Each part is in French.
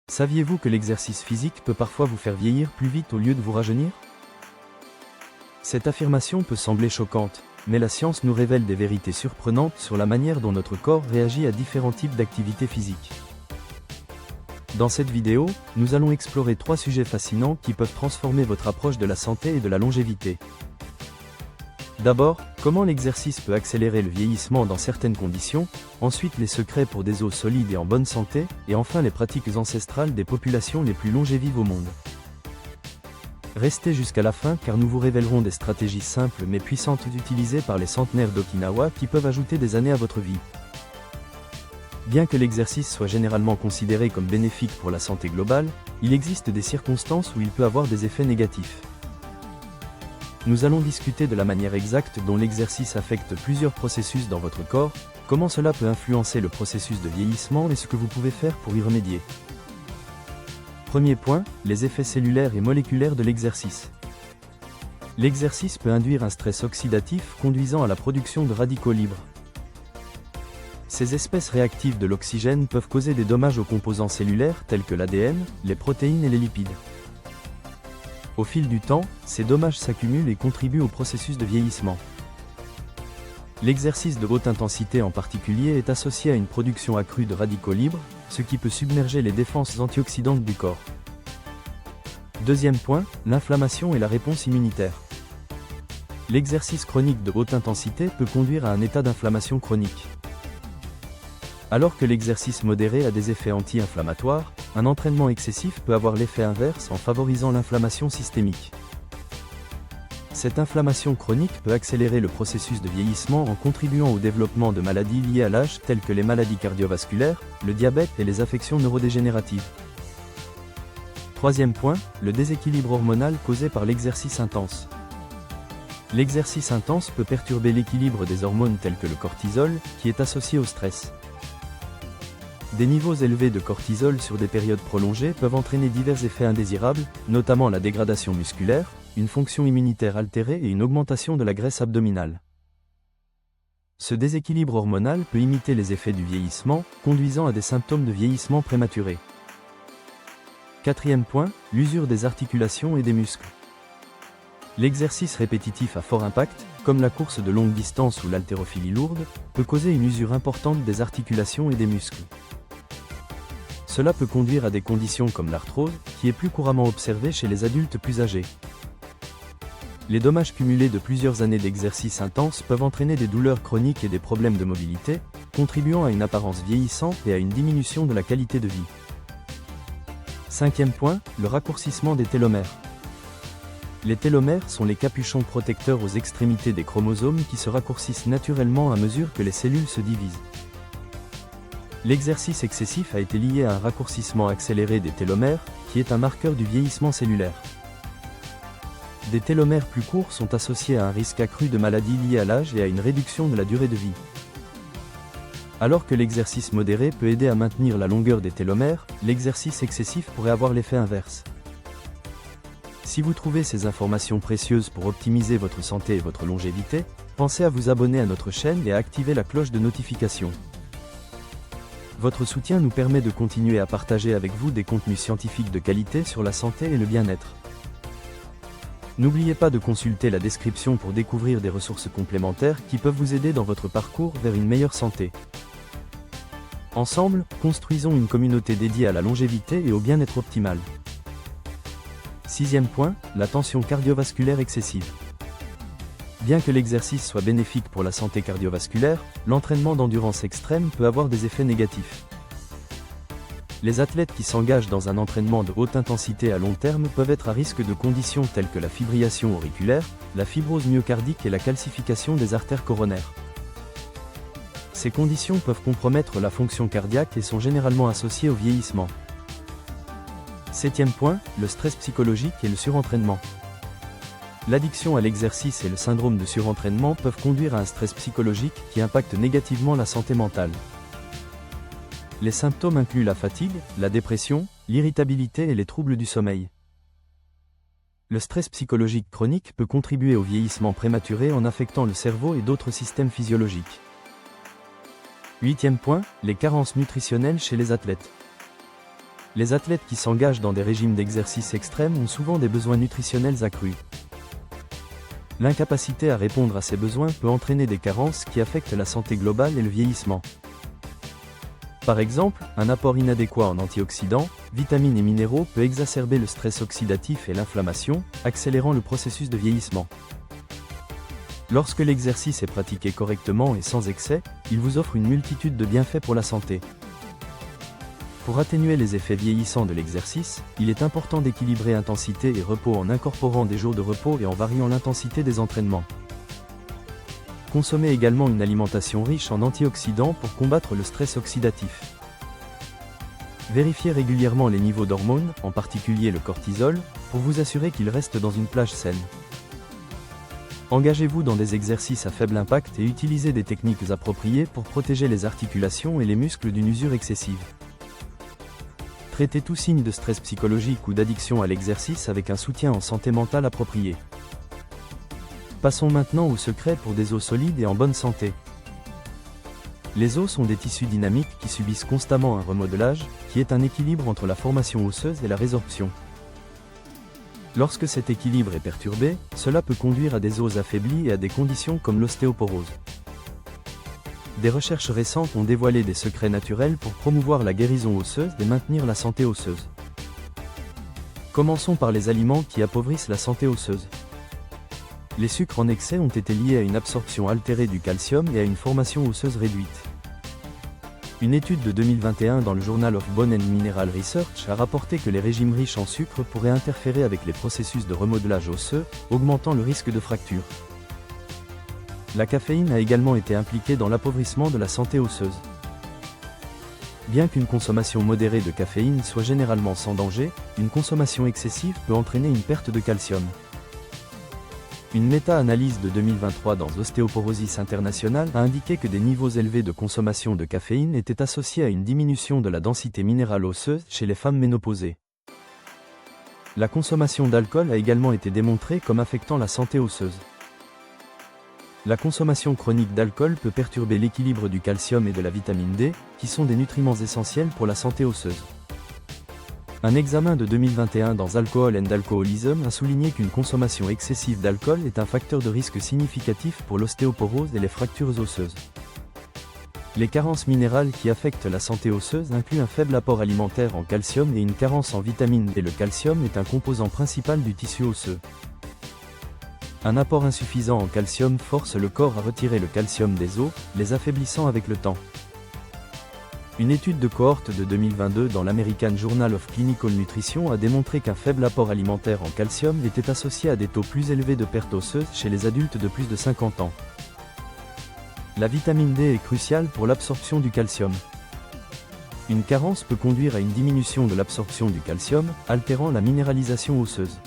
Saviez-vous que l'exercice physique peut parfois vous faire vieillir plus vite au lieu de vous rajeunir? Cette affirmation peut sembler choquante, mais la science nous révèle des vérités surprenantes sur la manière dont notre corps réagit à différents types d'activités physiques. Dans cette vidéo, nous allons explorer 3 sujets fascinants qui peuvent transformer votre approche de la santé et de la longévité. D'abord, comment l'exercice peut accélérer le vieillissement dans certaines conditions, ensuite les secrets pour des os solides et en bonne santé, et enfin les pratiques ancestrales des populations les plus longévives au monde. Restez jusqu'à la fin car nous vous révélerons des stratégies simples mais puissantes utilisées par les centenaires d'Okinawa qui peuvent ajouter des années à votre vie. Bien que l'exercice soit généralement considéré comme bénéfique pour la santé globale, il existe des circonstances où il peut avoir des effets négatifs. Nous allons discuter de la manière exacte dont l'exercice affecte plusieurs processus dans votre corps, comment cela peut influencer le processus de vieillissement et ce que vous pouvez faire pour y remédier. Premier point, les effets cellulaires et moléculaires de l'exercice. L'exercice peut induire un stress oxydatif conduisant à la production de radicaux libres. Ces espèces réactives de l'oxygène peuvent causer des dommages aux composants cellulaires tels que l'ADN, les protéines et les lipides. Au fil du temps, ces dommages s'accumulent et contribuent au processus de vieillissement. L'exercice de haute intensité en particulier est associé à une production accrue de radicaux libres, ce qui peut submerger les défenses antioxydantes du corps. Deuxième point, l'inflammation et la réponse immunitaire. L'exercice chronique de haute intensité peut conduire à un état d'inflammation chronique. Alors que l'exercice modéré a des effets anti-inflammatoires, un entraînement excessif peut avoir l'effet inverse en favorisant l'inflammation systémique. Cette inflammation chronique peut accélérer le processus de vieillissement en contribuant au développement de maladies liées à l'âge telles que les maladies cardiovasculaires, le diabète et les affections neurodégénératives. Troisième point, le déséquilibre hormonal causé par l'exercice intense. L'exercice intense peut perturber l'équilibre des hormones telles que le cortisol, qui est associé au stress. Des niveaux élevés de cortisol sur des périodes prolongées peuvent entraîner divers effets indésirables, notamment la dégradation musculaire, une fonction immunitaire altérée et une augmentation de la graisse abdominale. Ce déséquilibre hormonal peut imiter les effets du vieillissement, conduisant à des symptômes de vieillissement prématuré. Quatrième point, l'usure des articulations et des muscles. L'exercice répétitif à fort impact, comme la course de longue distance ou l'haltérophilie lourde, peut causer une usure importante des articulations et des muscles. Cela peut conduire à des conditions comme l'arthrose, qui est plus couramment observée chez les adultes plus âgés. Les dommages cumulés de plusieurs années d'exercice intense peuvent entraîner des douleurs chroniques et des problèmes de mobilité, contribuant à une apparence vieillissante et à une diminution de la qualité de vie. Cinquième point, le raccourcissement des télomères. Les télomères sont les capuchons protecteurs aux extrémités des chromosomes qui se raccourcissent naturellement à mesure que les cellules se divisent. L'exercice excessif a été lié à un raccourcissement accéléré des télomères, qui est un marqueur du vieillissement cellulaire. Des télomères plus courts sont associés à un risque accru de maladies liées à l'âge et à une réduction de la durée de vie. Alors que l'exercice modéré peut aider à maintenir la longueur des télomères, l'exercice excessif pourrait avoir l'effet inverse. Si vous trouvez ces informations précieuses pour optimiser votre santé et votre longévité, pensez à vous abonner à notre chaîne et à activer la cloche de notification. Votre soutien nous permet de continuer à partager avec vous des contenus scientifiques de qualité sur la santé et le bien-être. N'oubliez pas de consulter la description pour découvrir des ressources complémentaires qui peuvent vous aider dans votre parcours vers une meilleure santé. Ensemble, construisons une communauté dédiée à la longévité et au bien-être optimal. Sixième point, la tension cardiovasculaire excessive. Bien que l'exercice soit bénéfique pour la santé cardiovasculaire, l'entraînement d'endurance extrême peut avoir des effets négatifs. Les athlètes qui s'engagent dans un entraînement de haute intensité à long terme peuvent être à risque de conditions telles que la fibrillation auriculaire, la fibrose myocardique et la calcification des artères coronaires. Ces conditions peuvent compromettre la fonction cardiaque et sont généralement associées au vieillissement. Septième point, le stress psychologique et le surentraînement. L'addiction à l'exercice et le syndrome de surentraînement peuvent conduire à un stress psychologique qui impacte négativement la santé mentale. Les symptômes incluent la fatigue, la dépression, l'irritabilité et les troubles du sommeil. Le stress psychologique chronique peut contribuer au vieillissement prématuré en affectant le cerveau et d'autres systèmes physiologiques. Huitième point, les carences nutritionnelles chez les athlètes. Les athlètes qui s'engagent dans des régimes d'exercice extrêmes ont souvent des besoins nutritionnels accrus. L'incapacité à répondre à ces besoins peut entraîner des carences qui affectent la santé globale et le vieillissement. Par exemple, un apport inadéquat en antioxydants, vitamines et minéraux peut exacerber le stress oxydatif et l'inflammation, accélérant le processus de vieillissement. Lorsque l'exercice est pratiqué correctement et sans excès, il vous offre une multitude de bienfaits pour la santé. Pour atténuer les effets vieillissants de l'exercice, il est important d'équilibrer intensité et repos en incorporant des jours de repos et en variant l'intensité des entraînements. Consommez également une alimentation riche en antioxydants pour combattre le stress oxydatif. Vérifiez régulièrement les niveaux d'hormones, en particulier le cortisol, pour vous assurer qu'ils restent dans une plage saine. Engagez-vous dans des exercices à faible impact et utilisez des techniques appropriées pour protéger les articulations et les muscles d'une usure excessive. Traitez tout signe de stress psychologique ou d'addiction à l'exercice avec un soutien en santé mentale approprié. Passons maintenant au secret pour des os solides et en bonne santé. Les os sont des tissus dynamiques qui subissent constamment un remodelage, qui est un équilibre entre la formation osseuse et la résorption. Lorsque cet équilibre est perturbé, cela peut conduire à des os affaiblis et à des conditions comme l'ostéoporose. Des recherches récentes ont dévoilé des secrets naturels pour promouvoir la guérison osseuse et maintenir la santé osseuse. Commençons par les aliments qui appauvrissent la santé osseuse. Les sucres en excès ont été liés à une absorption altérée du calcium et à une formation osseuse réduite. Une étude de 2021 dans le Journal of Bone and Mineral Research a rapporté que les régimes riches en sucre pourraient interférer avec les processus de remodelage osseux, augmentant le risque de fracture. La caféine a également été impliquée dans l'appauvrissement de la santé osseuse. Bien qu'une consommation modérée de caféine soit généralement sans danger, une consommation excessive peut entraîner une perte de calcium. Une méta-analyse de 2023 dans Osteoporosis International a indiqué que des niveaux élevés de consommation de caféine étaient associés à une diminution de la densité minérale osseuse chez les femmes ménopausées. La consommation d'alcool a également été démontrée comme affectant la santé osseuse. La consommation chronique d'alcool peut perturber l'équilibre du calcium et de la vitamine D, qui sont des nutriments essentiels pour la santé osseuse. Un examen de 2021 dans Alcohol and Alcoholism a souligné qu'une consommation excessive d'alcool est un facteur de risque significatif pour l'ostéoporose et les fractures osseuses. Les carences minérales qui affectent la santé osseuse incluent un faible apport alimentaire en calcium et une carence en vitamine D. Le calcium est un composant principal du tissu osseux. Un apport insuffisant en calcium force le corps à retirer le calcium des os, les affaiblissant avec le temps. Une étude de cohorte de 2022 dans l'American Journal of Clinical Nutrition a démontré qu'un faible apport alimentaire en calcium était associé à des taux plus élevés de perte osseuse chez les adultes de plus de 50 ans. La vitamine D est cruciale pour l'absorption du calcium. Une carence peut conduire à une diminution de l'absorption du calcium, altérant la minéralisation osseuse.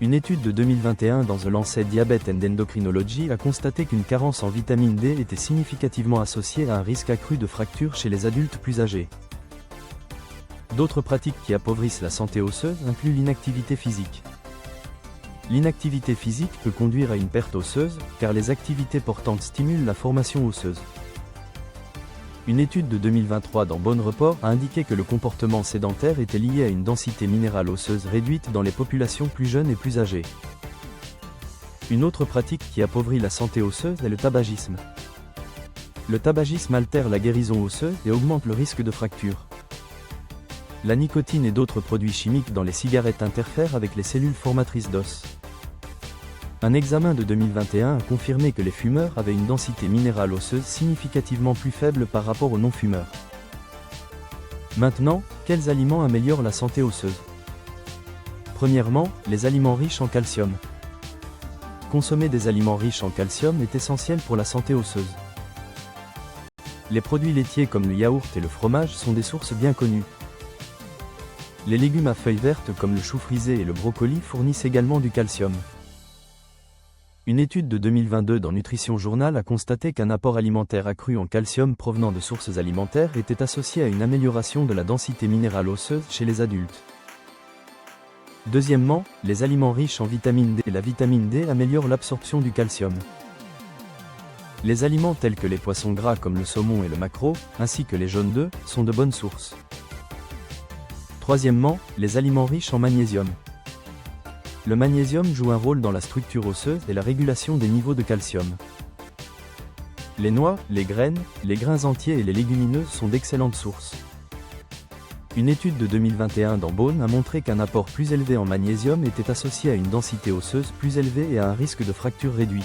Une étude de 2021 dans The Lancet Diabetes and Endocrinology a constaté qu'une carence en vitamine D était significativement associée à un risque accru de fracture chez les adultes plus âgés. D'autres pratiques qui appauvrissent la santé osseuse incluent l'inactivité physique. L'inactivité physique peut conduire à une perte osseuse, car les activités portantes stimulent la formation osseuse. Une étude de 2023 dans Bone Report a indiqué que le comportement sédentaire était lié à une densité minérale osseuse réduite dans les populations plus jeunes et plus âgées. Une autre pratique qui appauvrit la santé osseuse est le tabagisme. Le tabagisme altère la guérison osseuse et augmente le risque de fracture. La nicotine et d'autres produits chimiques dans les cigarettes interfèrent avec les cellules formatrices d'os. Un examen de 2021 a confirmé que les fumeurs avaient une densité minérale osseuse significativement plus faible par rapport aux non-fumeurs. Maintenant, quels aliments améliorent la santé osseuse? Premièrement, les aliments riches en calcium. Consommer des aliments riches en calcium est essentiel pour la santé osseuse. Les produits laitiers comme le yaourt et le fromage sont des sources bien connues. Les légumes à feuilles vertes comme le chou frisé et le brocoli fournissent également du calcium. Une étude de 2022 dans Nutrition Journal a constaté qu'un apport alimentaire accru en calcium provenant de sources alimentaires était associé à une amélioration de la densité minérale osseuse chez les adultes. Deuxièmement, les aliments riches en vitamine D. La vitamine D améliore l'absorption du calcium. Les aliments tels que les poissons gras comme le saumon et le maquereau, ainsi que les jaunes d'œufs, sont de bonnes sources. Troisièmement, les aliments riches en magnésium. Le magnésium joue un rôle dans la structure osseuse et la régulation des niveaux de calcium. Les noix, les graines, les grains entiers et les légumineuses sont d'excellentes sources. Une étude de 2021 dans Bone a montré qu'un apport plus élevé en magnésium était associé à une densité osseuse plus élevée et à un risque de fracture réduit.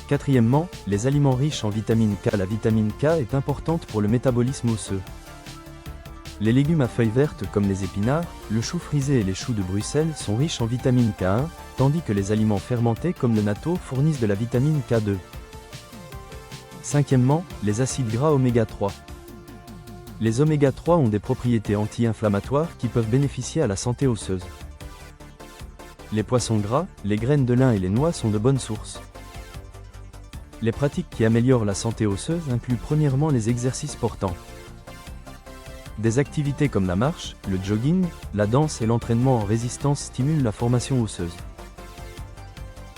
Quatrièmement, les aliments riches en vitamine K. La vitamine K est importante pour le métabolisme osseux. Les légumes à feuilles vertes comme les épinards, le chou frisé et les choux de Bruxelles sont riches en vitamine K1, tandis que les aliments fermentés comme le natto fournissent de la vitamine K2. Cinquièmement, les acides gras oméga 3. Les oméga 3 ont des propriétés anti-inflammatoires qui peuvent bénéficier à la santé osseuse. Les poissons gras, les graines de lin et les noix sont de bonnes sources. Les pratiques qui améliorent la santé osseuse incluent premièrement les exercices portants. Des activités comme la marche, le jogging, la danse et l'entraînement en résistance stimulent la formation osseuse.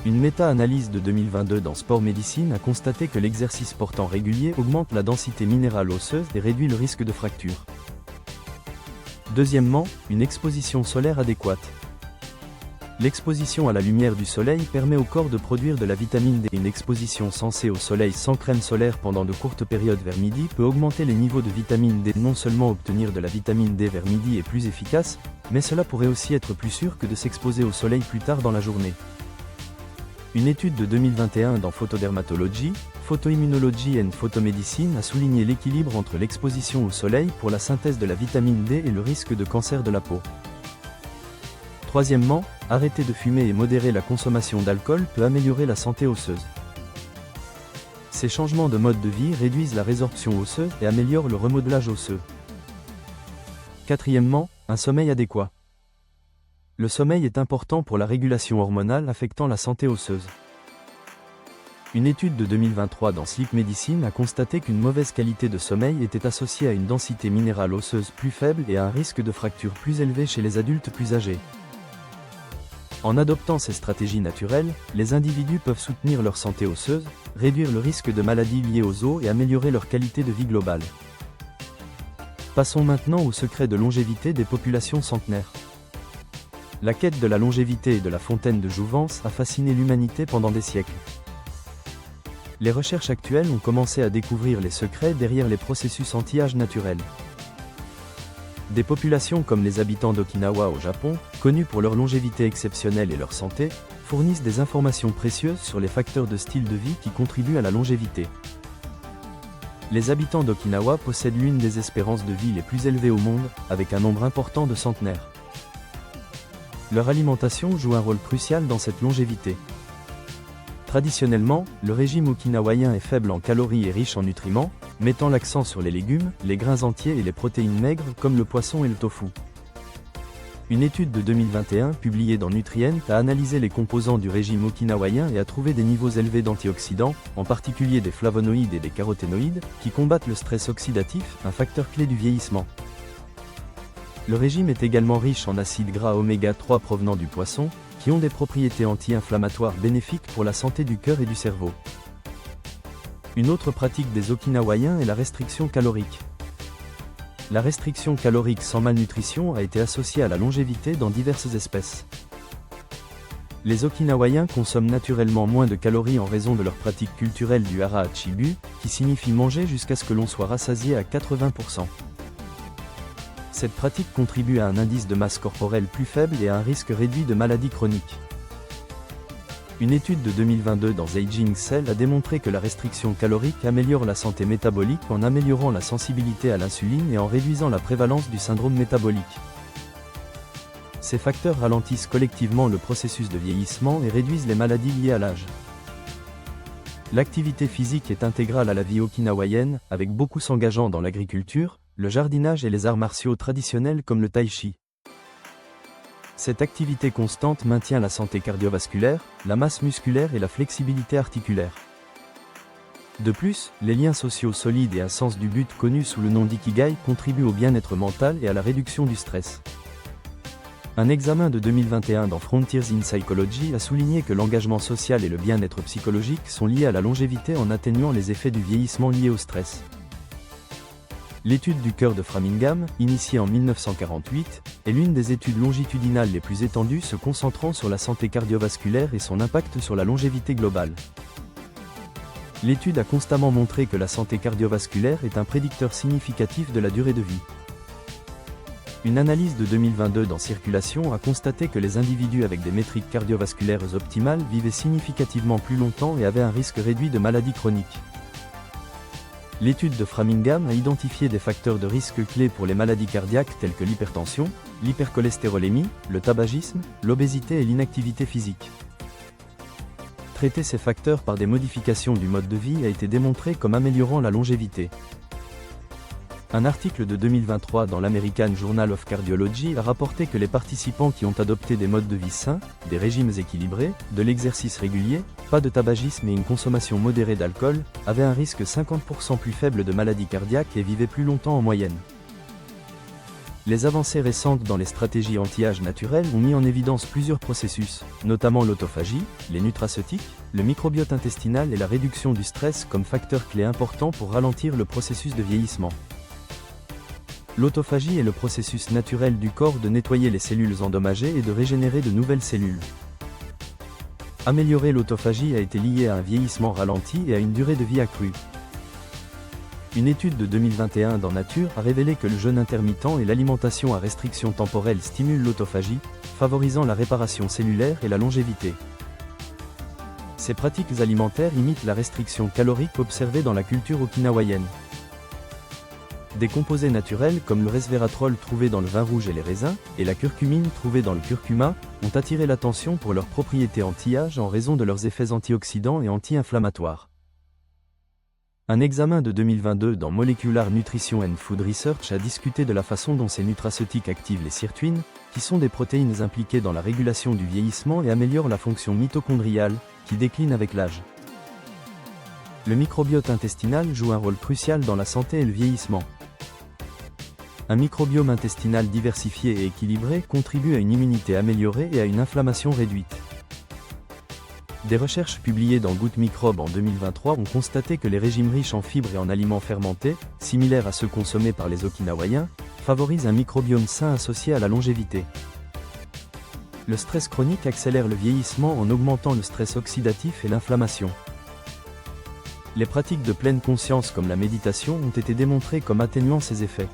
Une méta-analyse de 2022 dans Sport Médecine a constaté que l'exercice portant régulier augmente la densité minérale osseuse et réduit le risque de fracture. Deuxièmement, une exposition solaire adéquate. L'exposition à la lumière du soleil permet au corps de produire de la vitamine D. Une exposition sensée au soleil sans crème solaire pendant de courtes périodes vers midi peut augmenter les niveaux de vitamine D. Non seulement obtenir de la vitamine D vers midi est plus efficace, mais cela pourrait aussi être plus sûr que de s'exposer au soleil plus tard dans la journée. Une étude de 2021 dans Photodermatology, Photoimmunology and Photomédecine a souligné l'équilibre entre l'exposition au soleil pour la synthèse de la vitamine D et le risque de cancer de la peau. Troisièmement, arrêter de fumer et modérer la consommation d'alcool peut améliorer la santé osseuse. Ces changements de mode de vie réduisent la résorption osseuse et améliorent le remodelage osseux. Quatrièmement, un sommeil adéquat. Le sommeil est important pour la régulation hormonale affectant la santé osseuse. Une étude de 2023 dans Sleep Medicine a constaté qu'une mauvaise qualité de sommeil était associée à une densité minérale osseuse plus faible et à un risque de fracture plus élevé chez les adultes plus âgés. En adoptant ces stratégies naturelles, les individus peuvent soutenir leur santé osseuse, réduire le risque de maladies liées aux os et améliorer leur qualité de vie globale. Passons maintenant aux secrets de longévité des populations centenaires. La quête de la longévité et de la fontaine de jouvence a fasciné l'humanité pendant des siècles. Les recherches actuelles ont commencé à découvrir les secrets derrière les processus anti-âge naturels. Des populations comme les habitants d'Okinawa au Japon, connus pour leur longévité exceptionnelle et leur santé, fournissent des informations précieuses sur les facteurs de style de vie qui contribuent à la longévité. Les habitants d'Okinawa possèdent l'une des espérances de vie les plus élevées au monde, avec un nombre important de centenaires. Leur alimentation joue un rôle crucial dans cette longévité. Traditionnellement, le régime okinawaïen est faible en calories et riche en nutriments, mettant l'accent sur les légumes, les grains entiers et les protéines maigres comme le poisson et le tofu. Une étude de 2021 publiée dans Nutrient a analysé les composants du régime okinawaïen et a trouvé des niveaux élevés d'antioxydants, en particulier des flavonoïdes et des caroténoïdes, qui combattent le stress oxydatif, un facteur clé du vieillissement. Le régime est également riche en acides gras oméga 3 provenant du poisson, qui ont des propriétés anti-inflammatoires bénéfiques pour la santé du cœur et du cerveau. Une autre pratique des Okinawaïens est la restriction calorique. La restriction calorique sans malnutrition a été associée à la longévité dans diverses espèces. Les Okinawaïens consomment naturellement moins de calories en raison de leur pratique culturelle du hara chibu, qui signifie manger jusqu'à ce que l'on soit rassasié à 80%. Cette pratique contribue à un indice de masse corporelle plus faible et à un risque réduit de maladies chroniques. Une étude de 2022 dans Aging Cell a démontré que la restriction calorique améliore la santé métabolique en améliorant la sensibilité à l'insuline et en réduisant la prévalence du syndrome métabolique. Ces facteurs ralentissent collectivement le processus de vieillissement et réduisent les maladies liées à l'âge. L'activité physique est intégrale à la vie okinawaïenne, avec beaucoup s'engageant dans l'agriculture, le jardinage et les arts martiaux traditionnels comme le tai chi. Cette activité constante maintient la santé cardiovasculaire, la masse musculaire et la flexibilité articulaire. De plus, les liens sociaux solides et un sens du but connu sous le nom d'ikigai contribuent au bien-être mental et à la réduction du stress. Un examen de 2021 dans Frontiers in Psychology a souligné que l'engagement social et le bien-être psychologique sont liés à la longévité en atténuant les effets du vieillissement liés au stress. L'étude du cœur de Framingham, initiée en 1948, est l'une des études longitudinales les plus étendues se concentrant sur la santé cardiovasculaire et son impact sur la longévité globale. L'étude a constamment montré que la santé cardiovasculaire est un prédicteur significatif de la durée de vie. Une analyse de 2022 dans Circulation a constaté que les individus avec des métriques cardiovasculaires optimales vivaient significativement plus longtemps et avaient un risque réduit de maladies chroniques. L'étude de Framingham a identifié des facteurs de risque clés pour les maladies cardiaques telles que l'hypertension, l'hypercholestérolémie, le tabagisme, l'obésité et l'inactivité physique. Traiter ces facteurs par des modifications du mode de vie a été démontré comme améliorant la longévité. Un article de 2023 dans l'American Journal of Cardiology a rapporté que les participants qui ont adopté des modes de vie sains, des régimes équilibrés, de l'exercice régulier, pas de tabagisme et une consommation modérée d'alcool, avaient un risque 50% plus faible de maladies cardiaques et vivaient plus longtemps en moyenne. Les avancées récentes dans les stratégies anti-âge naturelles ont mis en évidence plusieurs processus, notamment l'autophagie, les nutraceutiques, le microbiote intestinal et la réduction du stress comme facteurs clés importants pour ralentir le processus de vieillissement. L'autophagie est le processus naturel du corps de nettoyer les cellules endommagées et de régénérer de nouvelles cellules. Améliorer l'autophagie a été lié à un vieillissement ralenti et à une durée de vie accrue. Une étude de 2021 dans Nature a révélé que le jeûne intermittent et l'alimentation à restriction temporelle stimulent l'autophagie, favorisant la réparation cellulaire et la longévité. Ces pratiques alimentaires imitent la restriction calorique observée dans la culture okinawaïenne. Des composés naturels comme le resveratrol trouvé dans le vin rouge et les raisins, et la curcumine trouvée dans le curcuma, ont attiré l'attention pour leurs propriétés anti-âge en raison de leurs effets antioxydants et anti-inflammatoires. Un examen de 2022 dans Molecular Nutrition and Food Research a discuté de la façon dont ces nutraceutiques activent les sirtuines, qui sont des protéines impliquées dans la régulation du vieillissement et améliorent la fonction mitochondriale, qui décline avec l'âge. Le microbiote intestinal joue un rôle crucial dans la santé et le vieillissement. Un microbiome intestinal diversifié et équilibré contribue à une immunité améliorée et à une inflammation réduite. Des recherches publiées dans Good Microbe en 2023 ont constaté que les régimes riches en fibres et en aliments fermentés, similaires à ceux consommés par les Okinawaïens, favorisent un microbiome sain associé à la longévité. Le stress chronique accélère le vieillissement en augmentant le stress oxydatif et l'inflammation. Les pratiques de pleine conscience comme la méditation ont été démontrées comme atténuant ces effets.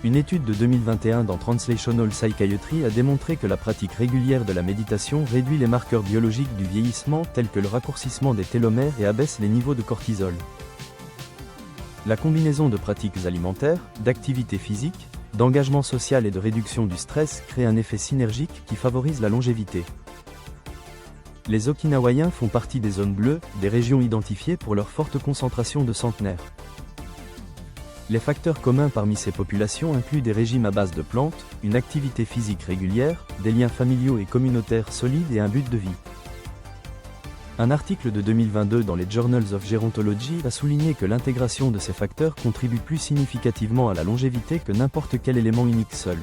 Une étude de 2021 dans Translational Psychiatry a démontré que la pratique régulière de la méditation réduit les marqueurs biologiques du vieillissement tels que le raccourcissement des télomères et abaisse les niveaux de cortisol. La combinaison de pratiques alimentaires, d'activité physique, d'engagement social et de réduction du stress crée un effet synergique qui favorise la longévité. Les Okinawaïens font partie des zones bleues, des régions identifiées pour leur forte concentration de centenaires. Les facteurs communs parmi ces populations incluent des régimes à base de plantes, une activité physique régulière, des liens familiaux et communautaires solides et un but de vie. Un article de 2022 dans les Journals of Gerontology a souligné que l'intégration de ces facteurs contribue plus significativement à la longévité que n'importe quel élément unique seul.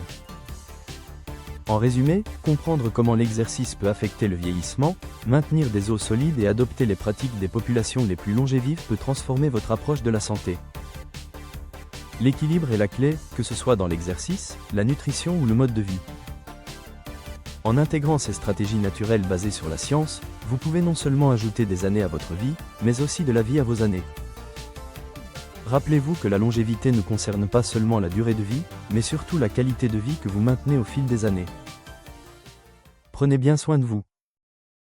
En résumé, comprendre comment l'exercice peut affecter le vieillissement, maintenir des os solides et adopter les pratiques des populations les plus longévives peut transformer votre approche de la santé. L'équilibre est la clé, que ce soit dans l'exercice, la nutrition ou le mode de vie. En intégrant ces stratégies naturelles basées sur la science, vous pouvez non seulement ajouter des années à votre vie, mais aussi de la vie à vos années. Rappelez-vous que la longévité ne concerne pas seulement la durée de vie, mais surtout la qualité de vie que vous maintenez au fil des années. Prenez bien soin de vous.